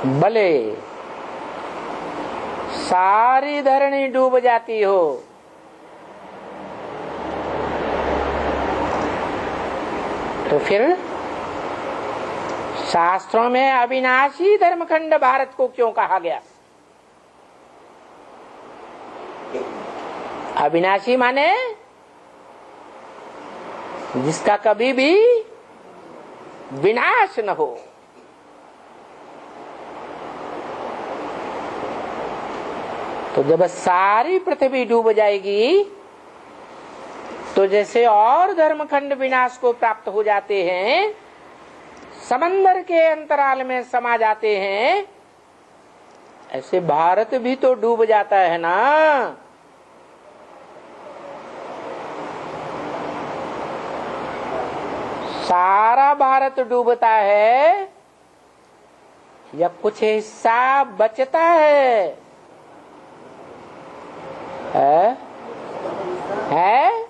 भले सारी धरणी डूब जाती हो, तो फिर शास्त्रों में अविनाशी धर्मखंड भारत को क्यों कहा गया? अविनाशी माने जिसका कभी भी विनाश न हो। तो जब सारी पृथ्वी डूब जाएगी तो जैसे और धर्मखंड विनाश को प्राप्त हो जाते हैं, समंदर के अंतराल में समा जाते हैं, ऐसे भारत भी तो डूब जाता है ना। सारा भारत डूबता है या कुछ हिस्सा बचता है? है?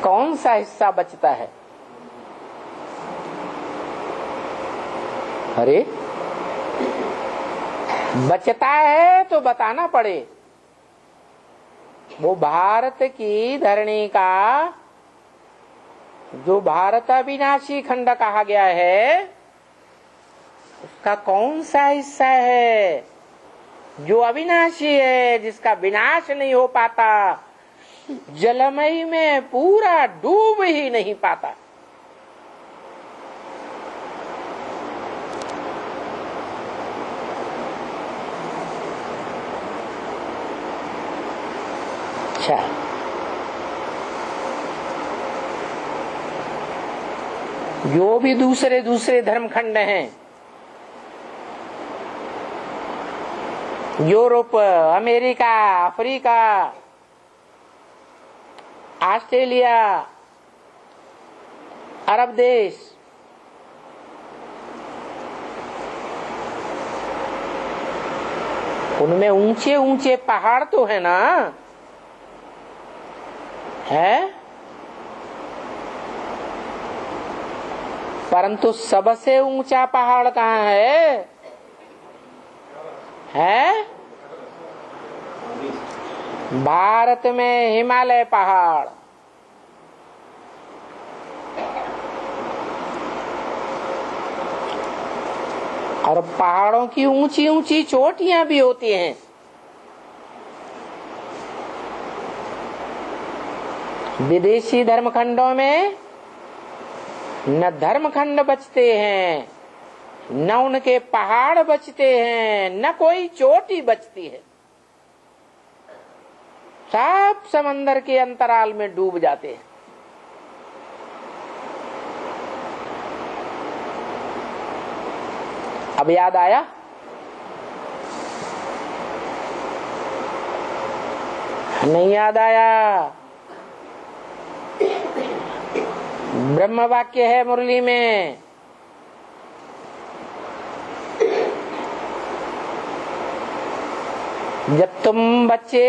कौन सा हिस्सा बचता है? अरे बचता है तो बताना पड़े। वो भारत की धरणी का जो भारत अविनाशी खंड कहा गया है, उसका कौन सा हिस्सा है जो अविनाशी है, जिसका विनाश नहीं हो पाता, जलमय में पूरा डूब ही नहीं पाता? अच्छा, जो भी दूसरे दूसरे धर्मखंड हैं, यूरोप, अमेरिका, अफ्रीका, ऑस्ट्रेलिया, अरब देश, उनमें ऊंचे ऊंचे पहाड़ तो है ना? है, परंतु सबसे ऊंचा पहाड़ कहाँ है? है भारत में हिमालय पहाड़। और पहाड़ों की ऊंची ऊंची चोटियां भी होती हैं। विदेशी धर्मखंडों में न धर्मखंड बचते हैं, न उनके पहाड़ बचते हैं, न कोई चोटी बचती है। सब समंदर के अंतराल में डूब जाते हैं। अब याद आया? नहीं याद आया? ब्रह्म वाक्य है मुरली में, जब तुम बच्चे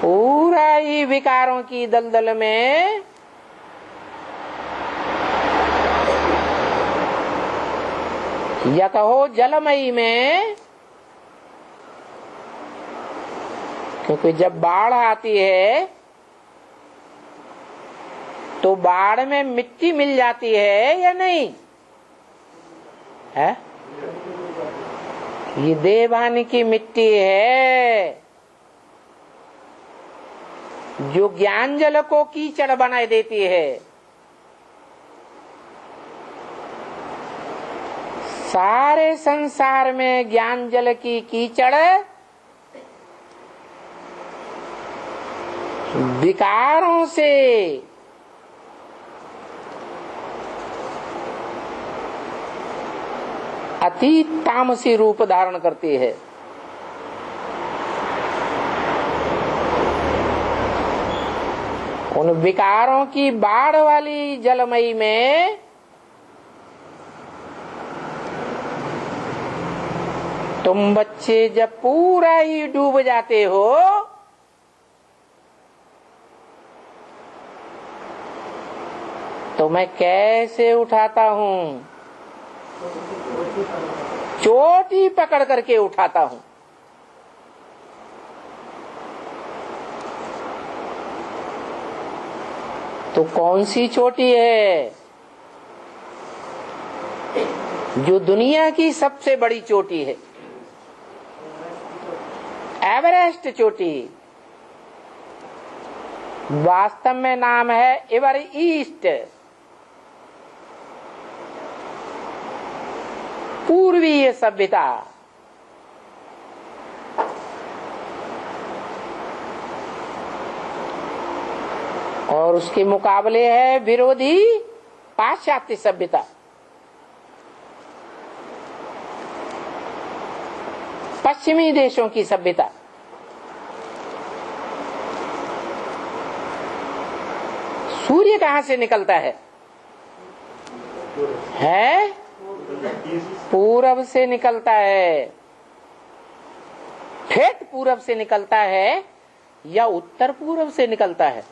पूरा ही विकारों की दलदल में या कहो जलमयी में, क्योंकि जब बाढ़ आती है तो बाढ़ में मिट्टी मिल जाती है या नहीं है? ये देवानी की मिट्टी है जो ज्ञान जल को कीचड़ बना देती है। सारे संसार में ज्ञान जल की कीचड़ विकारों से अति तामसी रूप धारण करती है। उन विकारों की बाढ़ वाली जलमयी में तुम बच्चे जब पूरा ही डूब जाते हो तो मैं कैसे उठाता हूँ? चोटी पकड़ करके उठाता हूँ। तो कौन सी चोटी है? जो दुनिया की सबसे बड़ी चोटी है, एवरेस्ट चोटी। वास्तव में नाम है एवर ईस्ट, पूर्वीय सभ्यता। और उसके मुकाबले है विरोधी पाश्चात्य सभ्यता। पश्चिमी देशों की सभ्यता। सूर्य कहां से निकलता है? पूरब से निकलता है। ठेठ पूरब से निकलता है या उत्तर पूरब से निकलता है?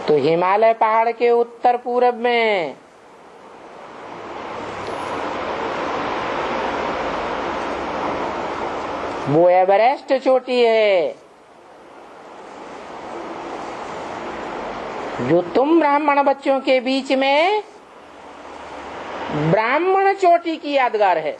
तो हिमालय पहाड़ के उत्तर पूरब में वो एवरेस्ट चोटी है, जो तुम ब्राह्मण बच्चों के बीच में ब्राह्मण चोटी की यादगार है।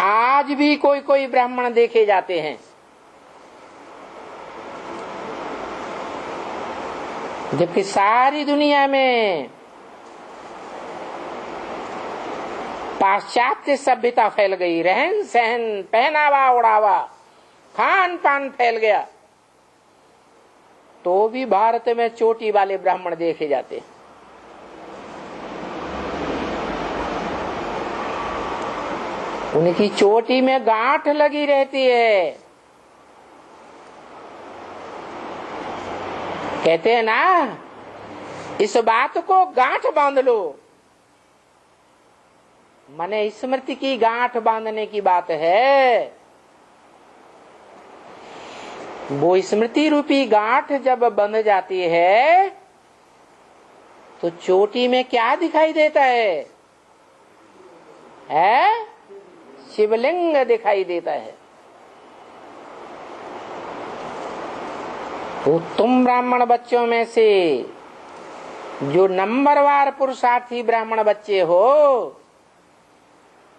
आज भी कोई कोई ब्राह्मण देखे जाते हैं, जबकि सारी दुनिया में पाश्चात्य सभ्यता फैल गई, रहन सहन, पहनावा ओढ़ावा, खान पान फैल गया, तो भी भारत में चोटी वाले ब्राह्मण देखे जाते हैं। उनकी चोटी में गांठ लगी रहती है। कहते हैं ना, इस बात को गांठ बांध लो। माने स्मृति की गांठ बांधने की बात है। वो स्मृति रूपी गांठ जब बंध जाती है तो चोटी में क्या दिखाई देता है? शिवलिंग दिखाई देता है। तो तुम ब्राह्मण बच्चों में से जो नंबरवार पुरुषार्थी ब्राह्मण बच्चे हो,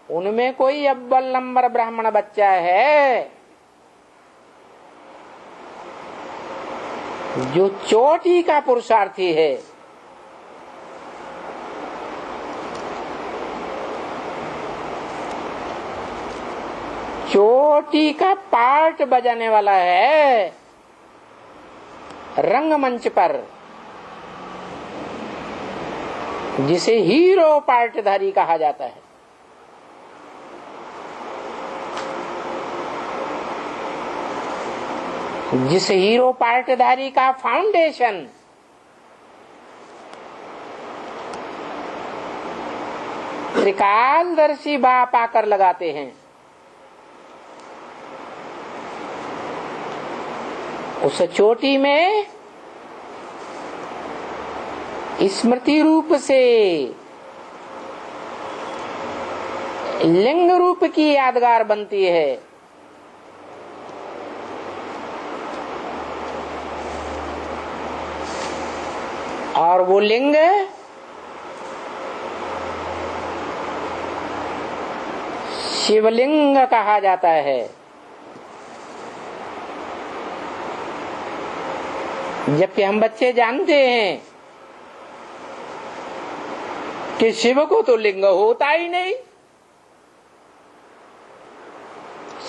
उनमें कोई अव्वल नंबर ब्राह्मण बच्चा है जो चोटी का पुरुषार्थी है। चोटी का पार्ट बजाने वाला है रंगमंच पर, जिसे हीरो पार्टधारी कहा जाता है। जिस हीरो पार्टधारी का फाउंडेशन त्रिकालदर्शी बाप आकर लगाते हैं, उस चोटी में स्मृति रूप से लिंग रूप की यादगार बनती है। और वो लिंग शिवलिंग कहा जाता है। जबकि हम बच्चे जानते हैं कि शिव को तो लिंग होता ही नहीं।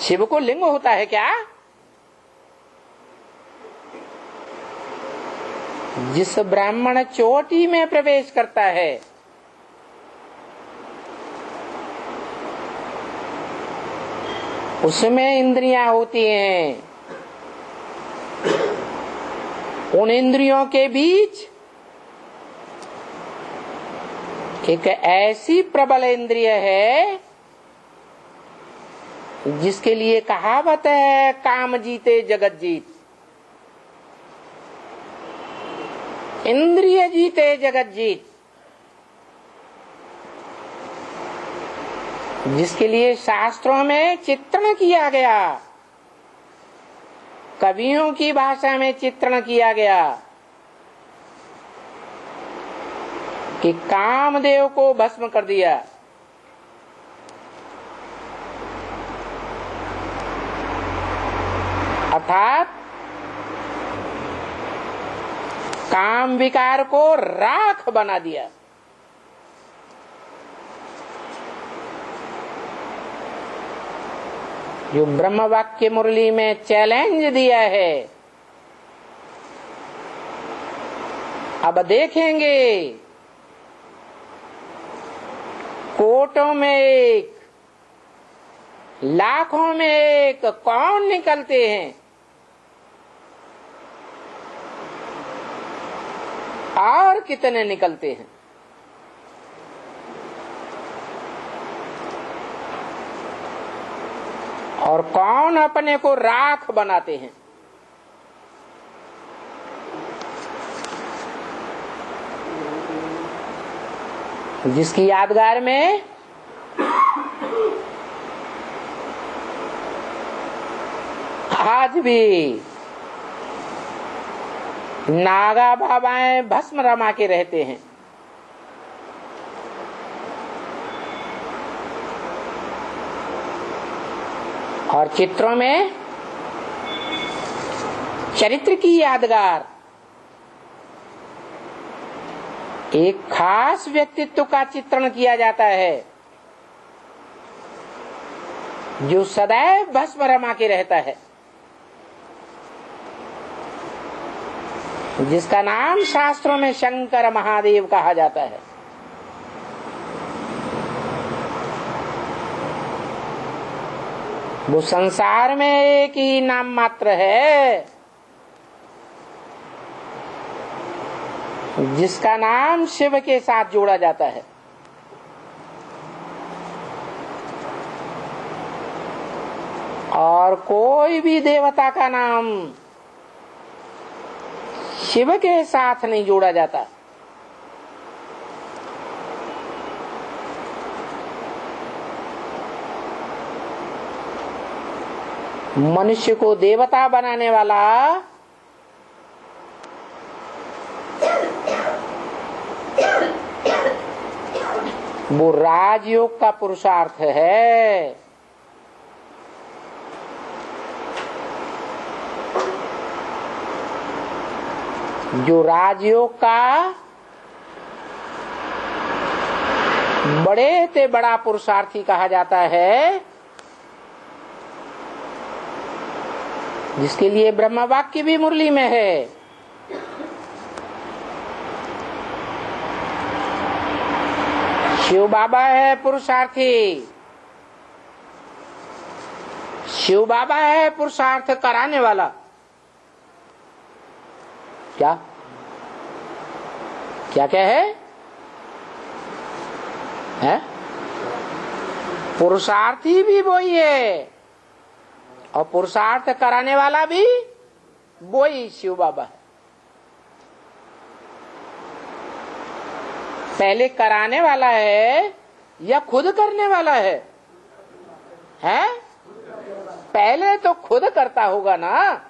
शिव को लिंग होता है क्या? जिस ब्राह्मण चोटी में प्रवेश करता है, उसमें इंद्रियां होती हैं। उन इंद्रियों के बीच एक ऐसी प्रबल इंद्रिय है जिसके लिए कहावत है काम जीते जगत जीत, इंद्रिय जीते जगत जीत, जिसके लिए शास्त्रों में चित्रण किया गया, कवियों की भाषा में चित्रण किया गया कि कामदेव को भस्म कर दिया। अर्थात काम विकार को राख बना दिया। जो ब्रह्म वाक्य मुरली में चैलेंज दिया है, अब देखेंगे कोटों में एक, लाखों में एक कौन निकलते हैं और कितने निकलते हैं। और कौन अपने को राख बनाते हैं। जिसकी यादगार में आज भी नागा बाबाएं भस्म रमा के रहते हैं। और चित्रों में चरित्र की यादगार एक खास व्यक्तित्व का चित्रण किया जाता है जो सदैव भस्म रमा के रहता है, जिसका नाम शास्त्रों में शंकर महादेव कहा जाता है। वो संसार में एक ही नाम मात्र है जिसका नाम शिव के साथ जोड़ा जाता है। और कोई भी देवता का नाम शिव के साथ नहीं जोड़ा जाता। मनुष्य को देवता बनाने वाला वो राजयोग का पुरुषार्थ है। जो राजयोग का बड़े से बड़ा पुरुषार्थी कहा जाता है, जिसके लिए ब्रह्म वाक्य भी मुरली में है। शिव बाबा है पुरुषार्थी, शिव बाबा है पुरुषार्थ कराने वाला। क्या क्या क्या है? पुरुषार्थी भी वही है और पुरुषार्थ कराने वाला भी वही शिव बाबा है। पहले कराने वाला है या खुद करने वाला है? हैं? पहले तो खुद करता होगा ना।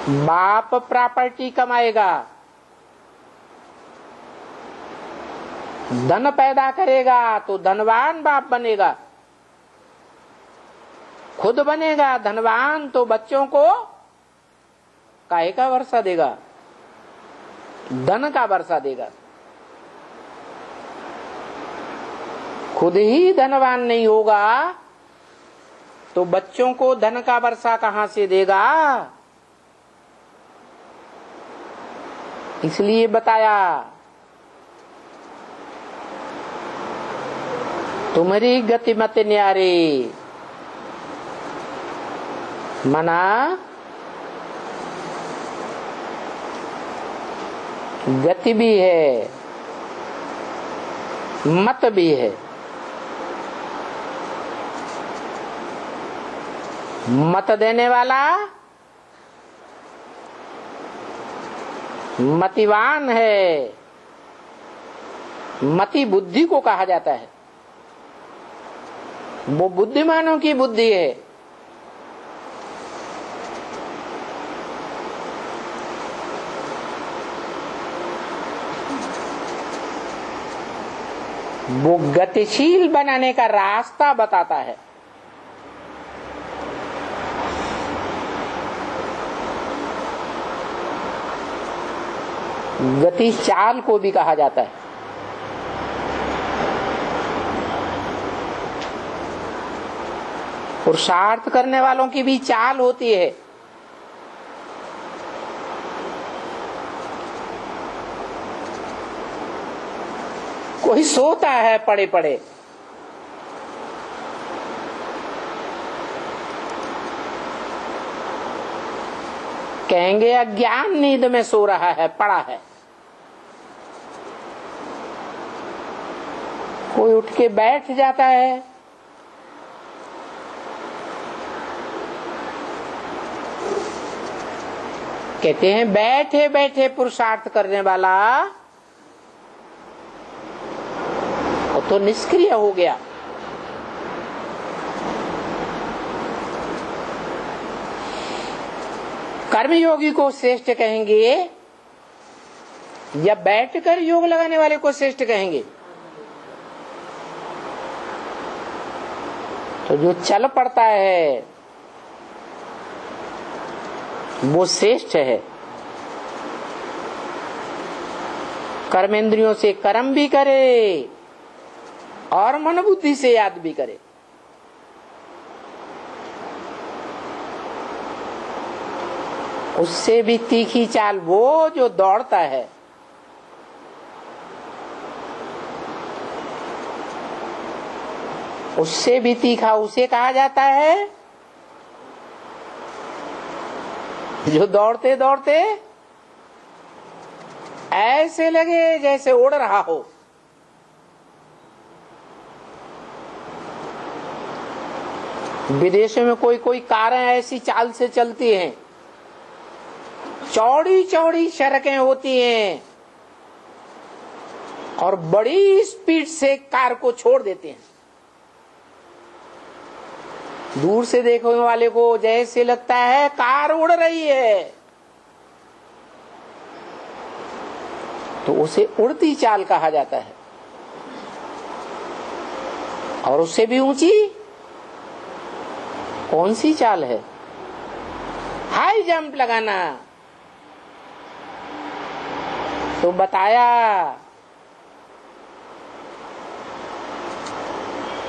बाप प्रॉपर्टी कमाएगा, धन पैदा करेगा तो धनवान बाप बनेगा। खुद बनेगा धनवान तो बच्चों को काहे का वर्षा देगा? धन का वर्षा देगा। खुद ही धनवान नहीं होगा तो बच्चों को धन का वर्षा कहां से देगा? इसलिए बताया तुम्हारी गति मत न्यारी, मना गति भी है मत भी है। मत देने वाला मतिवान है। मति बुद्धि को कहा जाता है, वो बुद्धिमानों की बुद्धि है। वो गतिशील बनाने का रास्ता बताता है। गति चाल को भी कहा जाता है। पुरुषार्थ करने वालों की भी चाल होती है। कोई सोता है पड़े पड़े, कहेंगे अज्ञान नींद में सो रहा है, पड़ा है। कोई उठ के बैठ जाता है, कहते हैं बैठे बैठे पुरुषार्थ करने वाला वो तो निष्क्रिय हो गया। कर्मयोगी को श्रेष्ठ कहेंगे या बैठकर योग लगाने वाले को श्रेष्ठ कहेंगे? तो जो चल पड़ता है वो श्रेष्ठ है। कर्मेंद्रियों से कर्म भी करे और मन बुद्धि से याद भी करे। उससे भी तीखी चाल वो जो दौड़ता है। उससे भी तीखा उसे कहा जाता है जो दौड़ते दौड़ते ऐसे लगे जैसे उड़ रहा हो। विदेशों में कोई कोई कारें ऐसी चाल से चलती हैं, चौड़ी चौड़ी सड़कें होती हैं और बड़ी स्पीड से कार को छोड़ देते हैं। दूर से देखने वाले को जैसे लगता है कार उड़ रही है, तो उसे उड़ती चाल कहा जाता है। और उससे भी ऊंची कौन सी चाल है? हाई जंप लगाना। तो बताया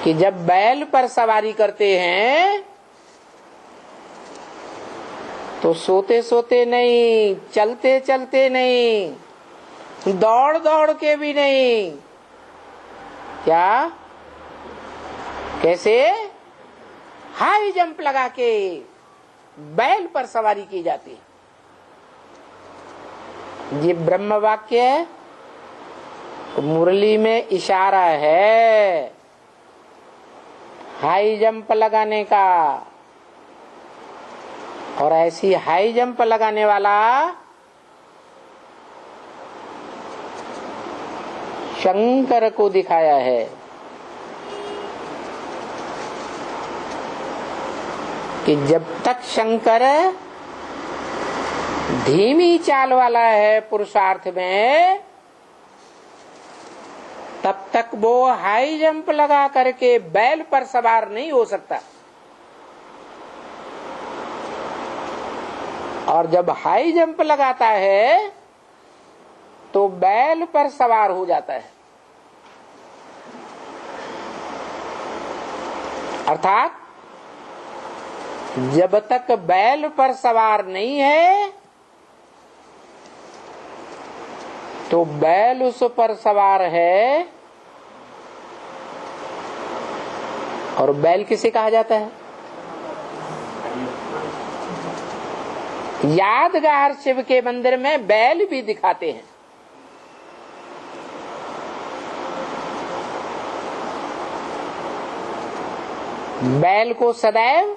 कि जब बैल पर सवारी करते हैं तो सोते सोते नहीं, चलते चलते नहीं, दौड़ दौड़ के भी नहीं। क्या? कैसे? हाई जंप लगा के बैल पर सवारी की जाती है। ये ब्रह्म वाक्य है, तो मुरली में इशारा है हाई जंप लगाने का। और ऐसी हाई जंप लगाने वाला शंकर को दिखाया है कि जब तक शंकर धीमी चाल वाला है पुरुषार्थ में, तब तक वो हाई जंप लगा करके बैल पर सवार नहीं हो सकता। और जब हाई जंप लगाता है तो बैल पर सवार हो जाता है। अर्थात जब तक बैल पर सवार नहीं है तो बैल उस पर सवार है। और बैल किसे कहा जाता है? यादगार शिव के मंदिर में बैल भी दिखाते हैं। बैल को सदैव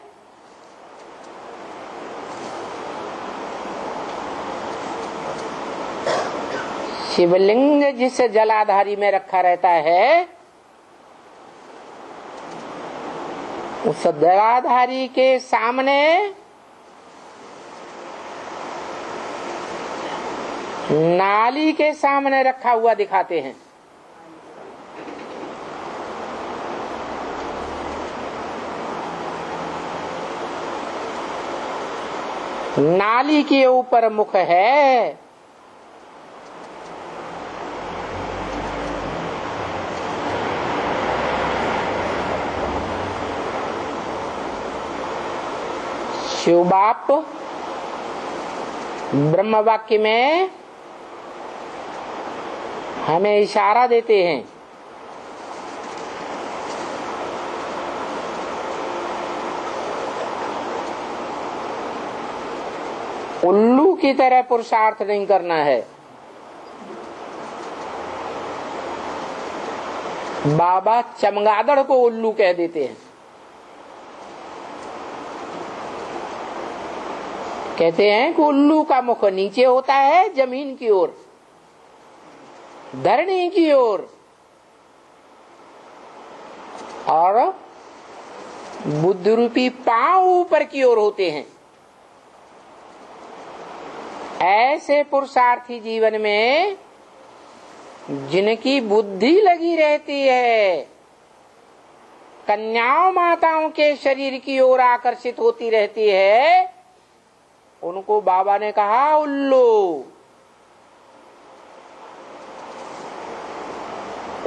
शिवलिंग जिस जलाधारी में रखा रहता है, उस जलाधारी के सामने नाली के सामने रखा हुआ दिखाते हैं। नाली के ऊपर मुख है, शिव बाप ब्रह्म वाक्य में हमें इशारा देते हैं। उल्लू की तरह पुरुषार्थ नहीं करना है। बाबा चमगादड़ को उल्लू कह देते हैं। कहते हैं कि उल्लू का मुख नीचे होता है, जमीन की ओर, धरनी की ओर, और बुद्ध रूपी पांव ऊपर की ओर होते हैं। ऐसे पुरुषार्थी जीवन में जिनकी बुद्धि लगी रहती है, कन्याओं माताओं के शरीर की ओर आकर्षित होती रहती है, उनको बाबा ने कहा उल्लू।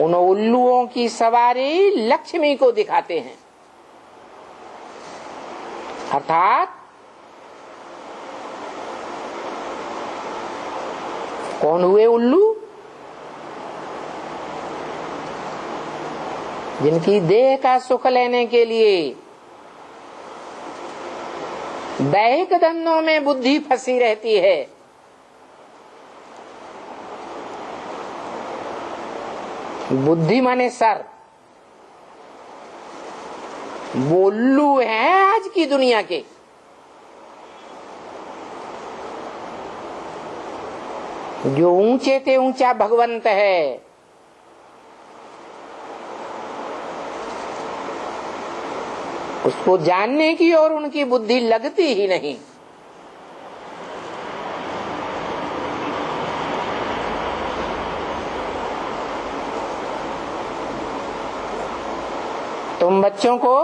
उन उल्लुओं की सवारी लक्ष्मी को दिखाते हैं। अर्थात कौन हुए उल्लू? जिनकी देह का सुख लेने के लिए दैहिक धंधों में बुद्धि फंसी रहती है। बुद्धि माने सर, वो उल्लू हैं आज की दुनिया के। जो ऊंचे ते ऊंचा भगवंत है, उसको जानने की और उनकी बुद्धि लगती ही नहीं। तुम बच्चों को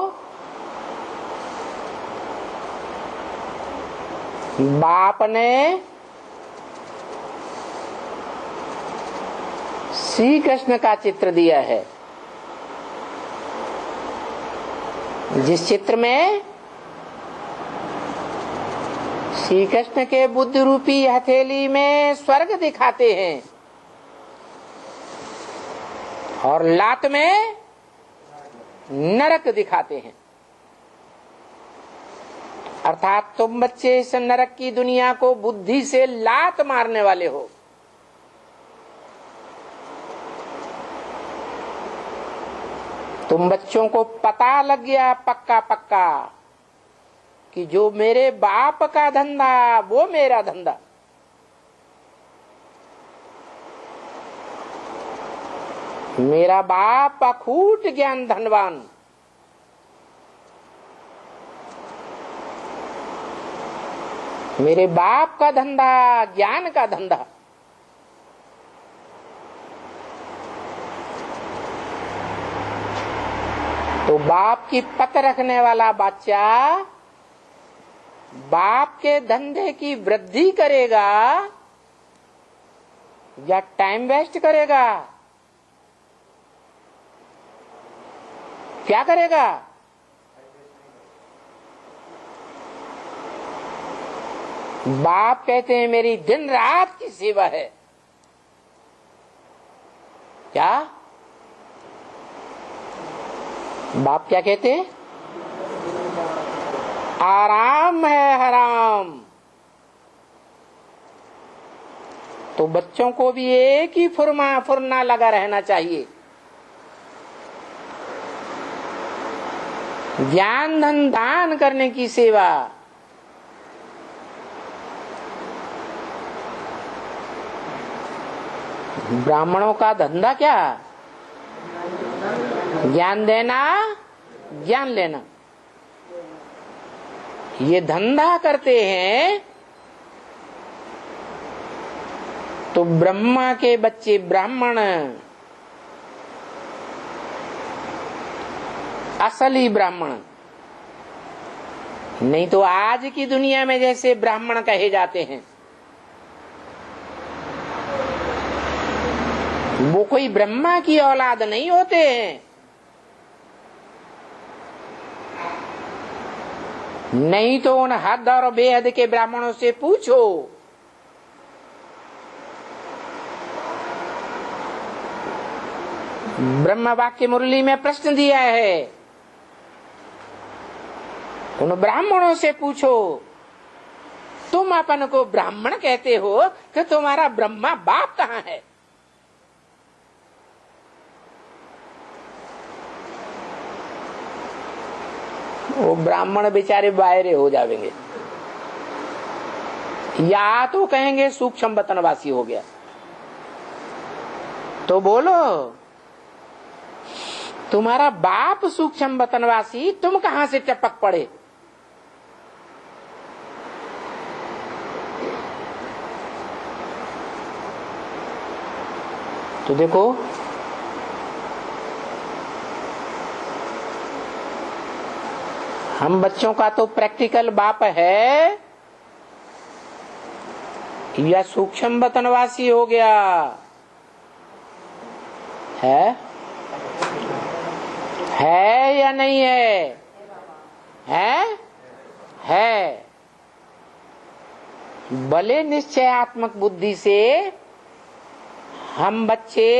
बाप ने श्री कृष्ण का चित्र दिया है, जिस चित्र में श्री कृष्ण के बुद्ध रूपी हथेली में स्वर्ग दिखाते हैं और लात में नरक दिखाते हैं। अर्थात तुम बच्चे इस नरक की दुनिया को बुद्धि से लात मारने वाले हो। तुम बच्चों को पता लग गया पक्का पक्का कि जो मेरे बाप का धंधा वो मेरा धंधा। मेरा बाप अखूट ज्ञान धनवान, मेरे बाप का धंधा ज्ञान का धंधा। तो बाप की पत रखने वाला बच्चा बाप के धंधे की वृद्धि करेगा या टाइम वेस्ट करेगा? क्या करेगा? बाप कहते हैं मेरी दिन रात की सेवा है। क्या बाप क्या कहते हैं? आराम है हराम। तो बच्चों को भी एक ही फुरना लगा रहना चाहिए। ज्ञान धन दान करने की सेवा, ब्राह्मणों का धंधा क्या? ज्ञान देना, ज्ञान लेना। ये धंधा करते हैं तो ब्रह्मा के बच्चे ब्राह्मण, असली ब्राह्मण, नहीं तो आज की दुनिया में जैसे ब्राह्मण कहे जाते हैं वो कोई ब्रह्मा की औलाद नहीं होते हैं। नहीं तो उन हद और बेहद के ब्राह्मणों से पूछो, ब्रह्म वाक्य मुरली में प्रश्न दिया है, उन ब्राह्मणों से पूछो, तुम अपन को ब्राह्मण कहते हो कि तुम्हारा ब्रह्मा बाप कहाँ है? वो ब्राह्मण बेचारे बाहरे हो जाएंगे, या तो कहेंगे सूक्ष्म वतनवासी हो गया। तो बोलो, तुम्हारा बाप सूक्ष्म वतनवासी, तुम कहां से टपक पड़े? तो देखो, हम बच्चों का तो प्रैक्टिकल बाप है या सूक्ष्म वतनवासी हो गया है या नहीं है? है। भले निश्चयात्मक बुद्धि से हम बच्चे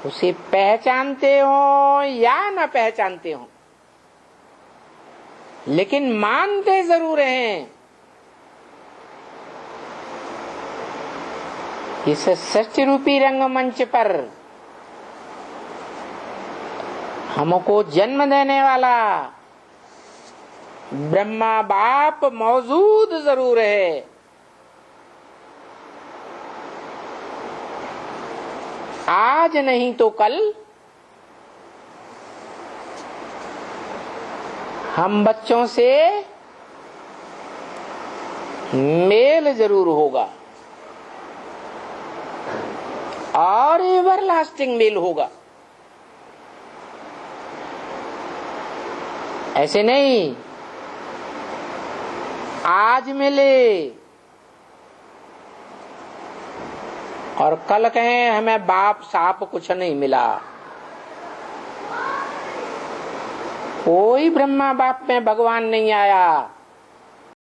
उसे पहचानते हो या न पहचानते हो, लेकिन मानते जरूर हैं। इस सत्य रूपी रंगमंच पर हमको जन्म देने वाला ब्रह्मा बाप मौजूद जरूर है। आज नहीं तो कल हम बच्चों से मेल जरूर होगा और एवरलास्टिंग मेल होगा। ऐसे नहीं आज मिले और कल कहें हमें बाप साप कुछ नहीं मिला। कोई ब्रह्मा बाप में भगवान नहीं आया।